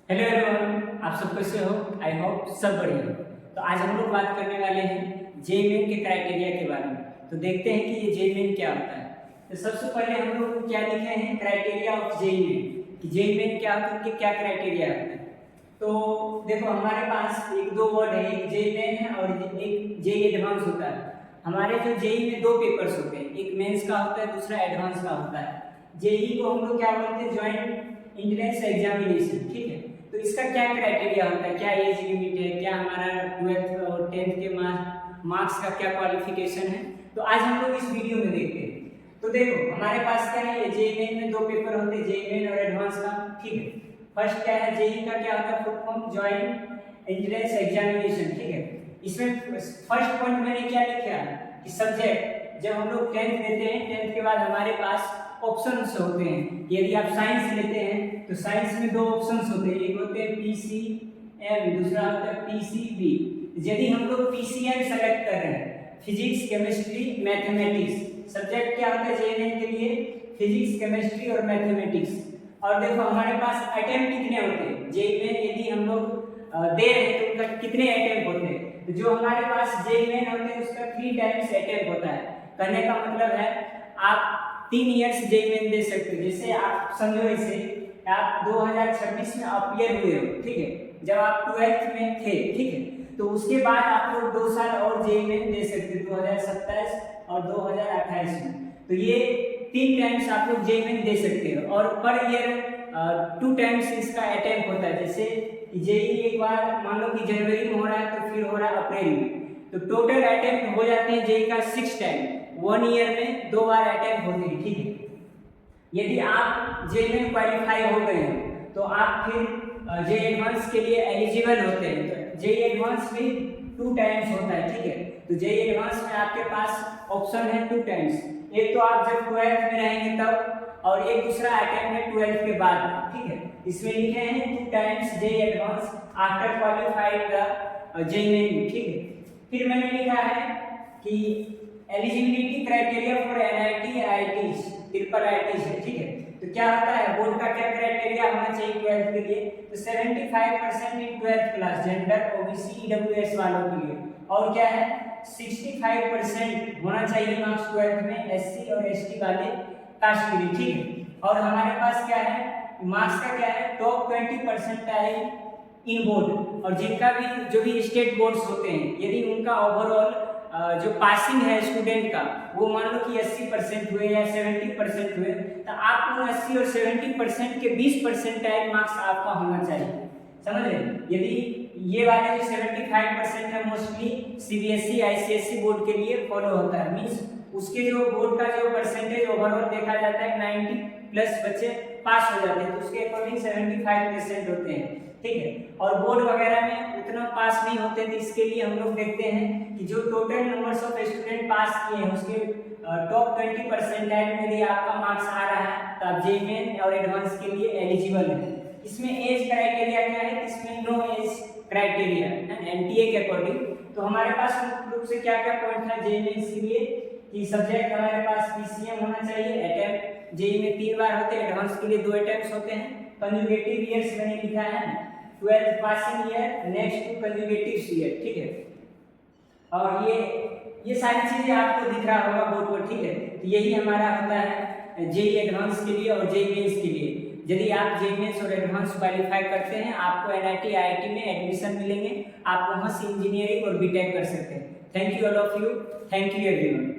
Hello everyone, आप सब कैसे हो? आई होप सब बढ़िया हो। तो आज हम लोग बात करने वाले हैं जेईई के क्राइटेरिया के बारे में। तो देखते हैं कि ये जेईई क्या होता है। तो सबसे पहले हम लोग क्या लिखे हैं, क्राइटेरिया ऑफ जेईई कि जेईई क्या होता है, क्या क्राइटेरिया होता है। तो देखो हमारे पास एक दो वर्ड है, एक जेईई है और एक जेईई एडवांस होता है। हमारे जो जेईई में दो पेपर्स होते हैं, एक मेंस का होता है, दूसरा एडवांस का होता है। जेईई को हम लोग क्या बोलते हैं, ज्वाइंट एंट्रेंस एग्जामिनेशन, ठीक है। तो इसका क्या क्राइटेरिया होता है, क्या एज लिमिट है, क्या हमारा 12th और 10th के मार्क्स का क्या क्वालिफिकेशन है, तो आज हम लोग इस वीडियो में देखते हैं। तो देखो हमारे पास क्या है, जेईई में दो पेपर होते हैं, जेईई और एडवांस का, ठीक है। फर्स्ट क्या है, जेईई का क्या होता है, full form joint entrance examination, ठीक है। इसमें फर्स्ट पॉइंट मैंने क्या लिखा कि सब्जेक्ट, जब हम लोग 10th लेते हैं, 10th के बाद हमारे पास ऑप्शंस होते हैं। यदि आप साइंस लेते हैं तो साइंस में दो ऑप्शंस होते हैं, एक होते हैं पीसीएम, दूसरा होता है पीसीबी। यदि हम लोग पीसीएम सेलेक्ट कर रहे हैं, फिजिक्स केमिस्ट्री मैथमेटिक्स, सब्जेक्ट क्या होता है जेईई के लिए, फिजिक्स केमिस्ट्री और मैथमेटिक्स। और देखो हमारे पास अटेम्प्ट कितने होते हैं जेईई में, यदि हम लोग दे रहे हैं तो उनका कितने अटेम्प्ट होते हैं। तो जो हमारे पास जेईई होते हैं उसका 3 टाइम्स अटेम्प्ट होता है। कहने का मतलब है आप 3 ईयर्स जेईई दे सकते हो। जैसे आप समझो इसे, आप 2026 में अपीयर हुए हो, ठीक है, जब आप 12th में थे, ठीक है, तो उसके बाद आप लोग 2 साल और जेईई दे सकते हो, 2027 और 2028 में। तो ये 3 टाइम्स आप लोग जेईई दे सकते हो और पर ईयर 2 टाइम्स इसका अटेम्प्ट होता है। जैसे जेईई एक बार मान लो कि जनवरी में हो रहा है तो फिर हो रहा है अप्रैल में, तो टोटल अटेम्प्ट हो जाते हैं जेईई का 6 टाइम, 1 ईयर में 2 बार अटेम्प्ट होते हैं, ठीक है। यदि आप जेईई में क्वालिफाई हो गए हैं तो आप फिर जेईई एडवांस के लिए एलिजिबल होते हैं। तो जेईई एडवांस में 2 टाइम्स होता है, ठीक है। तो जेईई एडवांस में आपके पास ऑप्शन है 2 टाइम्स, एक तो आप जब 12th में रहेंगे तब, और एक दूसरा अटेम्प्ट है 12th के बाद, ठीक है। इसमें लिखे हैं 2 times JEE advance after qualified the JEE, ठीक है। फिर मैंने लिखा है कि eligibility criteria for NIT IITs, triple IITs है, ठीक है। तो क्या होता है, बोर्ड का क्या क्राइटेरिया होना चाहिए 12th के लिए, तो 75% इन 12th class, gender OBC EWS वालों के लिए, और क्या है 65% होना चाहिए मार्क्स 12th में एससी और एसटी वाले कास्ट के लिए, ठीक है। और हमारे पास क्या है, मार्क्स का क्या है, टॉप 20% इन बोर्ड, और जिनका भी जो भी स्टेट बोर्ड्स होते हैं, यदि उनका ओवरऑल जो पासिंग है स्टूडेंट का वो मान लो कि 80% हुए या 70% हुए, तो आप उन 80 और 70% के 20% मार्क्स आपका होना चाहिए, समझ रहे। यदि ये वाले जो 75% है मोस्टली सीबीएसई आईसीएसई बोर्ड के लिए फॉलो होता है, मीन्स उसके जो बोर्ड का जो परसेंटेज ओवरऑल देखा जाता है 90+ बच्चे पास हो जाते हैं, तो उसके अकॉर्डिंग 75% होते हैं, ठीक है। और बोर्ड वगैरह में उतना पास नहीं होते, तो इसके लिए हम लोग देखते हैं कि जो टोटल नंबर्स ऑफ स्टूडेंट पास किए हैं उसके टॉप 20% में यदि आपका मार्क्स आ रहा है तो आप जेईई और एडवांस के लिए एलिजिबल है। इसमें एज क्राइटेरिया क्या है, इसमें नो एज क्राइटेरिया एनटीए के अकॉर्डिंग। तो हमारे पास मुख्य रूप से क्या क्या पॉइंट था जेईई के लिए, कि सब्जेक्ट हमारे पास पीसीएम होना चाहिए, अटेम्प्ट जेईई में 3 बार होते हैं, एडवांस के लिए 2 अटेम्प्ट्स होते हैं, कंजुगेटिव ईयर्स मैंने लिखा है 12th passing year next to conjugative year, ठीक है। और ये सारी चीजें आपको दिख रहा होगा बोर्ड पर, ठीक है। तो यही हमारा होता है जेईई एडवांस के लिए और जेईई मेंस के लिए। यदि आप जेईई मेंस और एडवांस क्वालिफाई करते हैं, आपको एनआईटी आईआईटी में एडमिशन मिलेंगे, आप वहां से इंजीनियरिंग और बीटेक कर सकते हैं। Thank you all of you, thank you everyone.